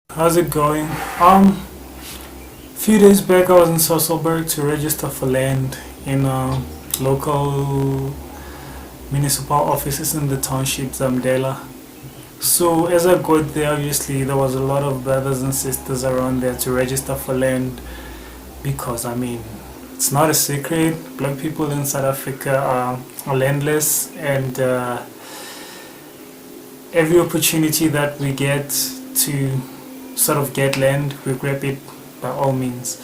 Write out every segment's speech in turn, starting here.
How's it going? Few days back I was in Sosselberg to register for land in local municipal offices in the township Zamdela. So as I got there, obviously there was a lot of brothers and sisters around there to register for land because it's not a secret. Black people in South Africa are landless, and every opportunity that we get to sort of get land, we grab it by all means.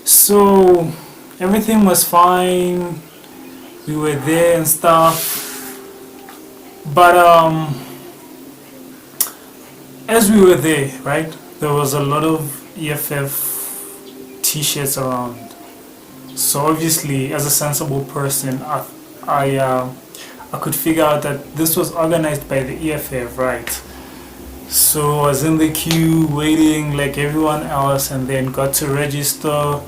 So everything was fine. We were there and stuff. But as we were there, right, there was a lot of EFF t-shirts around. So obviously, as a sensible person, I could figure out that this was organized by the EFF, right? So I was in the queue waiting like everyone else, and then got to register.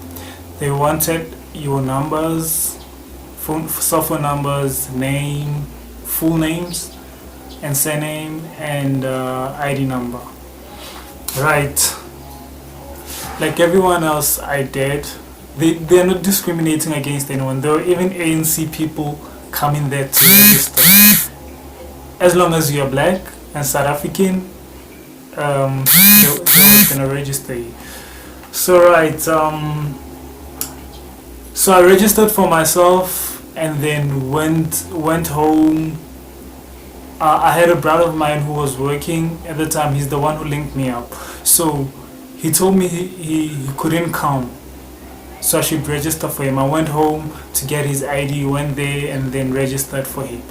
They wanted your numbers, cell phone numbers, name, full names, and surname, and ID number. Right. Like everyone else, I did. They're not discriminating against anyone. There were even ANC people coming there to register. As long as you're black and South African, they gonna register you. So right, so I registered for myself and then went home. I had a brother of mine who was working at the time. He's the one who linked me up. So he told me he couldn't come, so I should register for him. I went home to get his ID, went there and then registered for him.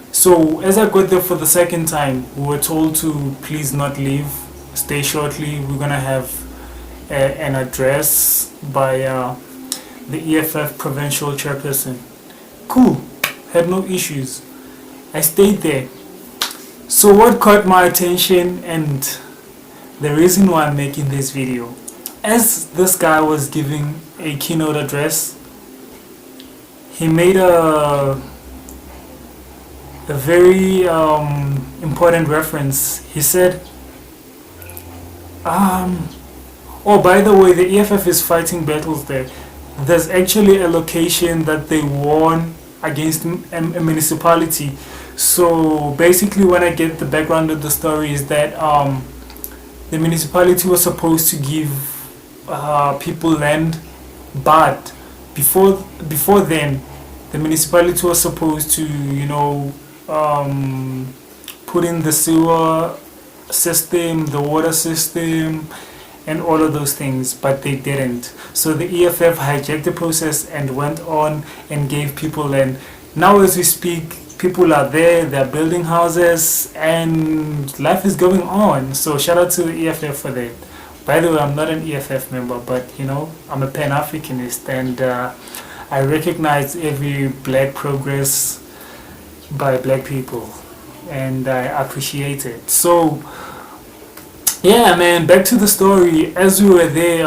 So as I got there for the second time, we were told to please not leave, stay shortly. We're gonna have an address by the EFF provincial chairperson. Cool, had no issues. I stayed there. So what caught my attention, and the reason why I'm making this video, as this guy was giving a keynote address, he made a very important reference. He said, oh, by the way, the EFF is fighting battles there. There's actually a location that they won against a municipality. So basically, when I get the background of the story, is that the municipality was supposed to give people land, but before then, the municipality was supposed to, put in the sewer system, the water system, and all of those things, but they didn't. So the EFF hijacked the process and went on and gave people land. Now as we speak, people are there, they're building houses, and life is going on. So shout out to the EFF for that. By the way, I'm not an EFF member, but I'm a Pan-Africanist, and I recognize every black progress by black people, and I appreciate it. So yeah, man, back to the story. As we were there,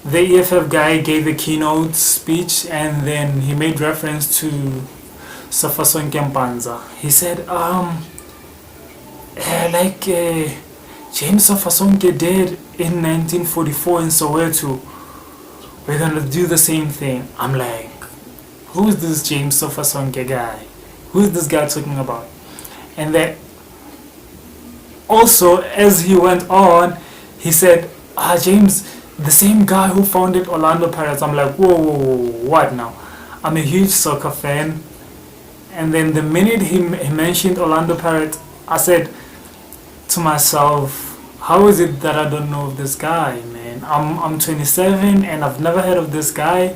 the EFF guy gave a keynote speech, and then he made reference to Sofasonke Mpanza. He said, James Sofasonke did in 1944 in Soweto, we're gonna do the same thing. I'm like, who's this James Sofasonke guy? Who's this guy talking about? And then also, as he went on, he said, James, the same guy who founded Orlando Pirates. I'm like, whoa, what now? I'm a huge soccer fan. And then the minute he mentioned Orlando Pirates, I said to myself, how is it that I don't know of this guy, man? I'm 27 and I've never heard of this guy.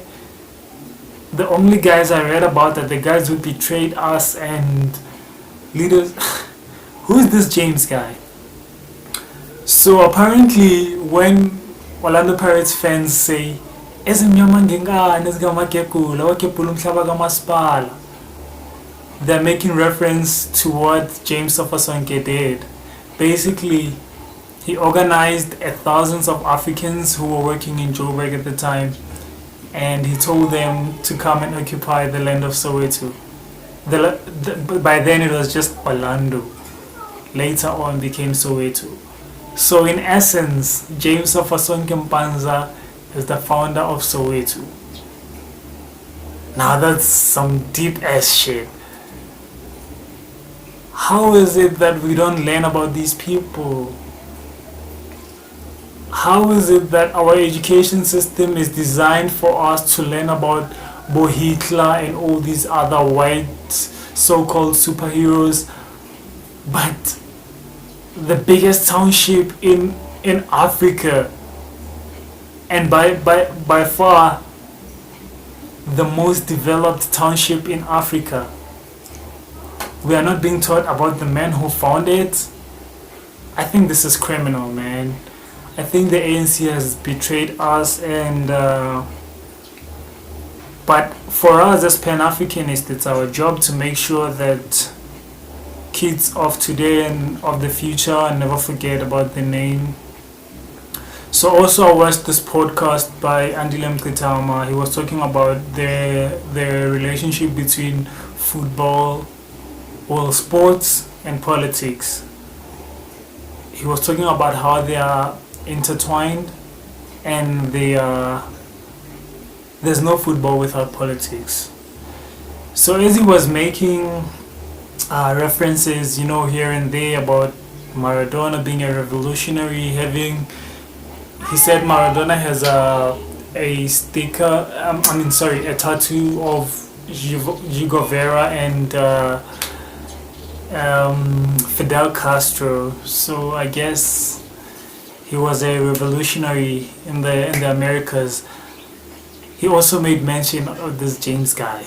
The only guys I read about are the guys who betrayed us and leaders. Who is this James guy? So apparently, when Orlando Pirates fans say, they're making reference to what James Sofasonke did. Basically, he organized thousands of Africans who were working in Joburg at the time, and he told them to come and occupy the land of Soweto. By then it was just Orlando. Later on became Soweto. So in essence, James Sofasonke Mpanza is the founder of Soweto. Now that's some deep ass shit. How is it that we don't learn about these people? How is it that our education system is designed for us to learn about Bo Hitler and all these other white so-called superheroes, but the biggest township in Africa, and by far the most developed township in Africa, we are not being taught about the man who found it? I think this is criminal, man. I think the ANC has betrayed us, and but for us as Pan-Africanists, it's our job to make sure that kids of today and of the future never forget about the name. So also I watched this podcast by Andile Mkitama. He was talking about the relationship between football, well, sports and politics. He was talking about how they are intertwined, and there's no football without politics. So as he was making references, here and there about Maradona being a revolutionary, he said Maradona has a sticker, a tattoo of Che Guevara and Fidel Castro. So I guess he was a revolutionary in the Americas. He also made mention of this James guy.